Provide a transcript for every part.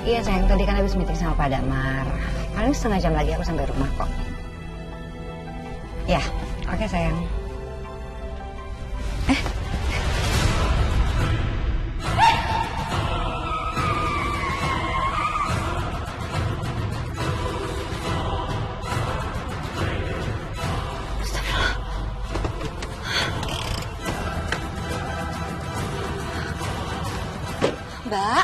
Iya sayang, tadi kan habis meeting sama Pak Damar. Paling setengah jam lagi aku sampai rumah kok. Ya, oke sayang. Mbak,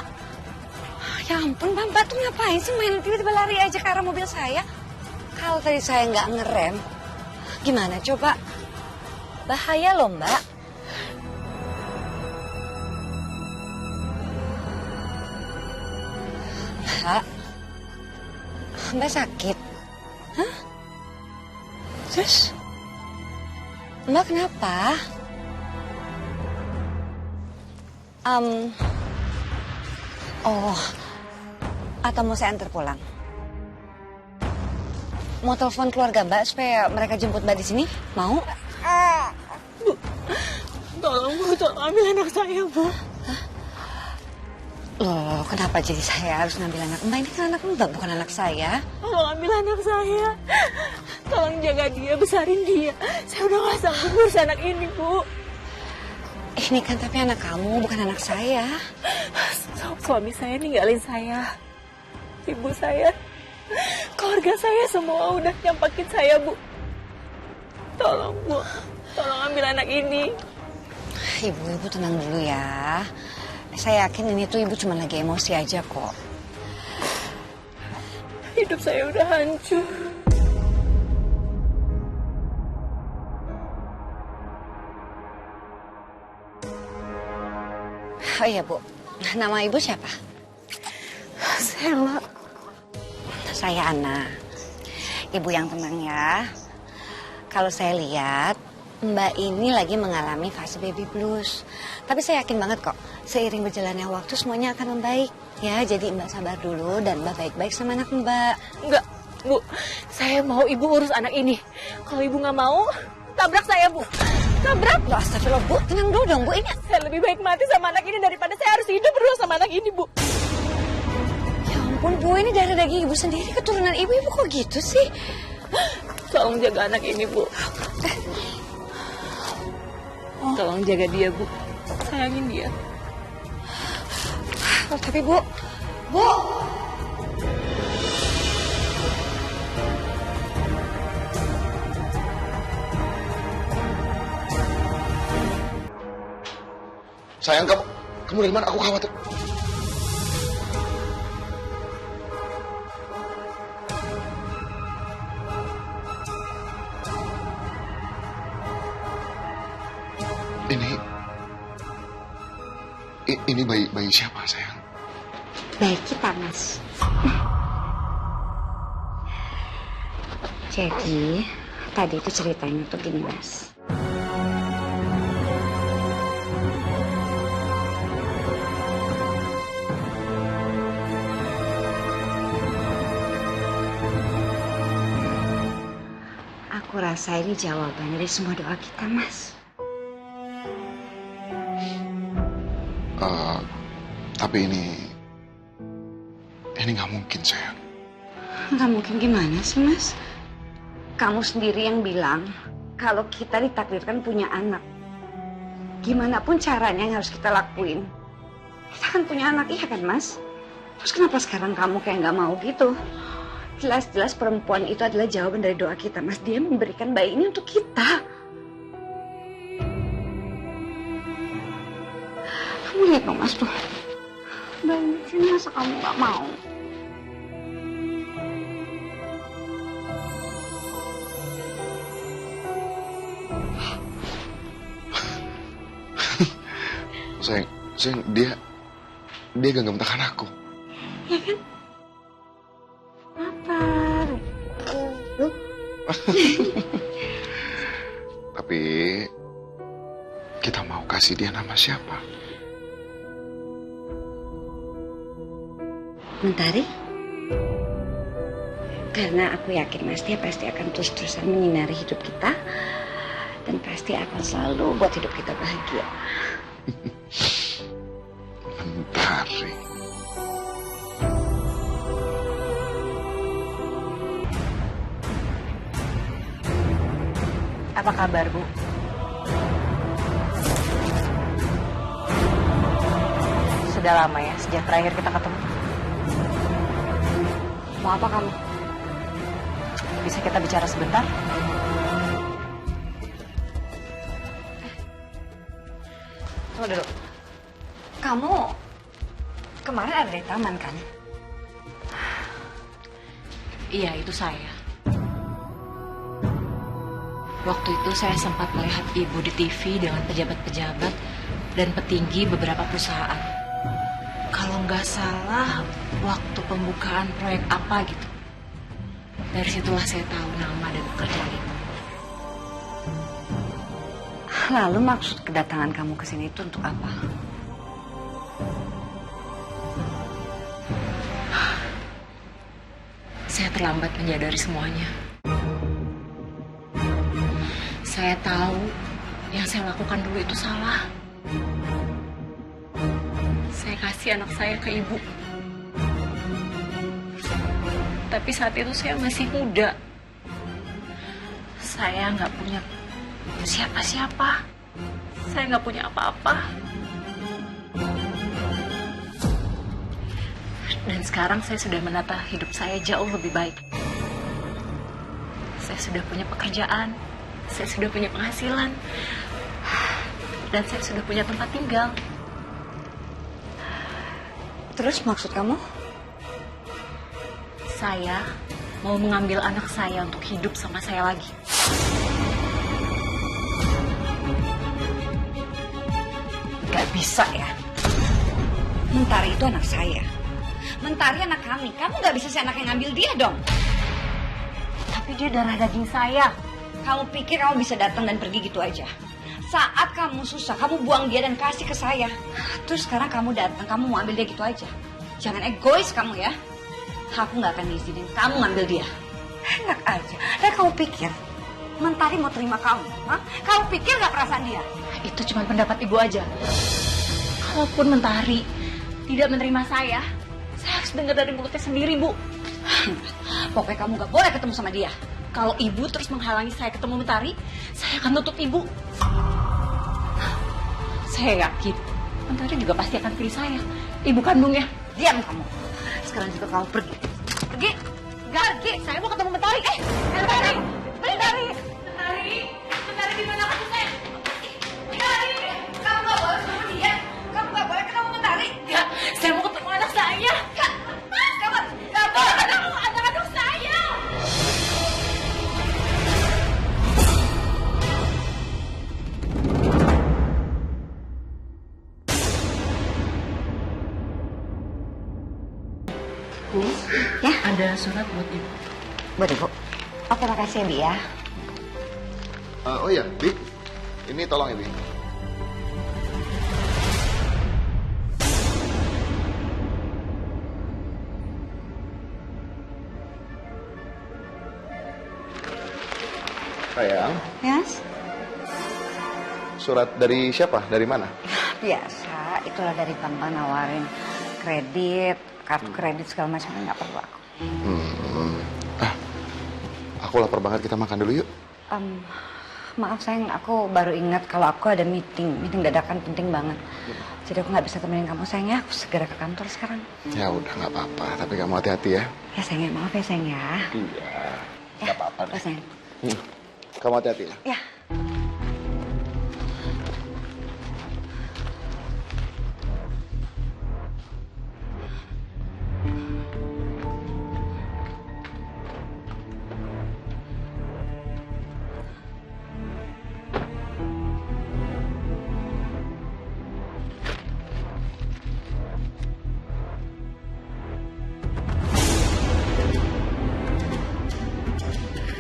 ya ampun Mbak tuh ngapain sih main tiba-tiba lari aja ke arah mobil saya? Kalau tadi saya nggak ngerem, gimana coba? Bahaya loh Mbak. Mbak sakit? Hah? Terus? Mbak kenapa? Oh, atau mau saya antar pulang? Mau telepon keluarga Mbak supaya mereka jemput Mbak di sini? Mau? Bu, tolong ambil anak saya, Bu. Loh, kenapa jadi saya harus ngambil anak Mbak? Ini kan anak Mbak, bukan anak saya. Tolong ambil anak saya. Tolong jaga dia, besarin dia. Saya udah gak sanggup ngurus anak ini, Bu. Ini kan tapi anak kamu, bukan anak saya. Suami saya ninggalin saya. Ibu saya, keluarga saya semua udah nyampakin saya, Bu. Tolong, Bu. Tolong ambil anak ini. Ibu tenang dulu ya. Saya yakin ini tuh ibu cuma lagi emosi aja kok. Hidup saya udah hancur. Oh iya Bu, nama ibu siapa? Sela. Saya Ana. Ibu yang tenang ya. Kalau saya lihat, Mbak ini lagi mengalami fase baby blues. Tapi saya yakin banget kok, seiring berjalannya waktu semuanya akan membaik. Ya, jadi Mbak sabar dulu dan Mbak baik-baik sama anak Mbak. Enggak, Bu. Saya mau ibu urus anak ini. Kalau ibu nggak mau, tabrak saya, Bu. Tabrak. Loh, astagfirullah Bu, tenang dulu dong Bu. Ini Saya lebih baik mati sama anak ini daripada saya harus hidup berdua sama anak ini, Bu. ya ampun Bu, ini darah daging ibu sendiri, keturunan ibu kok gitu sih? Tolong jaga anak ini, Bu. Tolong jaga dia, Bu. Sayangin dia. Oh, tapi Bu. Sayang, kamu dari mana? Aku khawatir. Ini bayi siapa, sayang? Baik kita, Mas. Jadi, tadi itu ceritanya tuh gini, Mas. Aku rasa ini jawaban dari semua doa kita, Mas. Tapi ini nggak mungkin, sayang. Nggak mungkin gimana sih, Mas? Kamu sendiri yang bilang kalau kita ditakdirkan punya anak. Gimana pun caranya yang harus kita lakuin. Kita kan punya anak, iya kan, Mas? Terus kenapa sekarang kamu kayak nggak mau gitu? Jelas-jelas perempuan itu adalah jawaban dari doa kita, Mas. Dia memberikan bayi ini untuk kita. Kamu lihat dong, Mas, tuh. Bayi sini masa kamu nggak mau? Sayang, dia genggam-tangan aku. Ya kan? Apa? Tapi kita mau kasih dia nama siapa? Mentari? Karena aku yakin Mas dia pasti akan terus-terusan menyinari hidup kita. Dan pasti akan selalu buat hidup kita bahagia. Mentari. Apa kabar, Bu? Sudah lama ya sejak terakhir kita ketemu. Mau apa kamu? Bisa kita bicara sebentar? Tunggu dulu. Kamu kemarin ada di taman kan? Iya, itu saya. Waktu itu saya sempat melihat ibu di TV dengan pejabat-pejabat dan petinggi beberapa perusahaan. Kalau nggak salah, waktu pembukaan proyek apa gitu. Dari situlah saya tahu nama dan pekerjaan ibu. Lalu maksud kedatangan kamu ke sini itu untuk apa? Saya terlambat menyadari semuanya. Saya tahu yang saya lakukan dulu itu salah. Saya kasih anak saya ke ibu. Tapi saat itu saya masih muda. Saya nggak punya siapa-siapa. Saya nggak punya apa-apa. Dan sekarang saya sudah menata hidup saya jauh lebih baik. Saya sudah punya pekerjaan. Saya sudah punya penghasilan. Dan saya sudah punya tempat tinggal. Terus maksud kamu? Saya mau mengambil anak saya untuk hidup sama saya lagi. Gak bisa ya. Mentari itu anak saya. Mentari anak kami. Kamu gak bisa si anak yang ngambil dia dong. Tapi dia darah daging saya. Kamu pikir kamu bisa datang dan pergi gitu aja? Saat kamu susah, kamu buang dia dan kasih ke saya. Terus sekarang kamu datang, kamu mau ambil dia gitu aja. Jangan egois kamu ya. Aku gak akan izinin kamu ngambil dia. Enak aja. Dan kamu pikir Mentari mau terima kamu? Hah? Kamu pikir gak perasaan dia? Itu cuma pendapat ibu aja. Kalaupun Mentari tidak menerima saya harus dengar dari mulutnya sendiri, Bu. Pokoknya kamu gak boleh ketemu sama dia. Kalau ibu terus menghalangi saya ketemu Mentari, saya akan tutup ibu. Saya yakin Mentari juga pasti akan pilih saya, ibu kandungnya. Diam kamu. Sekarang juga kamu pergi. Pergi. Pergi. Saya mau ketemu Mentari. Mentari. Mentari. Mentari. Mentari di mana kamu, sayang? Mentari. Kamu gak boleh ketemu dia. Kamu gak boleh ketemu Mentari. Ya, saya mau ketemu anak saya. Kamu gak boleh ketemu anak-anak saya. Bu, Ya, ada surat buat ibu. buat ibu. Oh, terima kasih, Bi ya. Oh iya, Bi. Ini tolong ya, Bi. Sayang, Yes? surat dari siapa? Dari mana? Biasa, itulah dari bank nawarin kredit, kartu kredit segala macam, nggak perlu aku. Aku lapar banget, kita makan dulu yuk. Maaf sayang, aku baru ingat kalau aku ada meeting dadakan penting banget. Jadi aku nggak bisa temenin kamu sayang ya, aku segera ke kantor sekarang. Ya udah, nggak apa-apa. Tapi kamu hati-hati ya. Ya sayang, maaf ya sayang ya. Iya, Ya, nggak apa-apa ya, deh. sayang. Kamu hati-hati ya. Ya.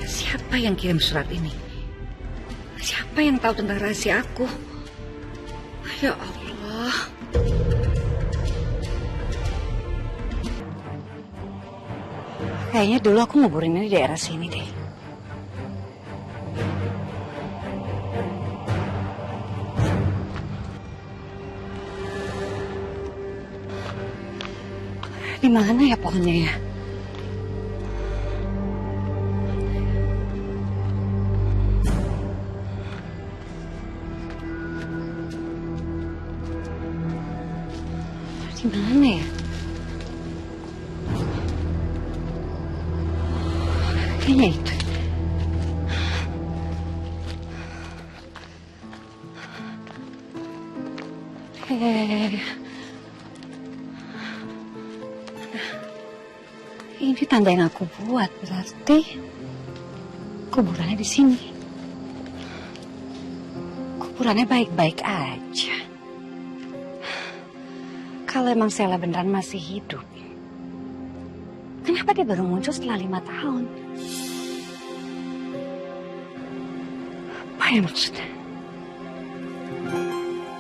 Siapa yang kirim surat ini? Siapa yang tahu tentang rahasia aku? Ya Allah. Kayaknya dulu aku nguburin ini di daerah sini deh. Di mana ya pohonnya ya? Di mana ya? Kayaknya itu. Ini tanda yang aku buat, berarti kuburannya di sini. Kuburannya baik-baik aja. Kalau emang Sela beneran masih hidup, kenapa dia baru muncul setelah 5 tahun? Apa ya maksudnya?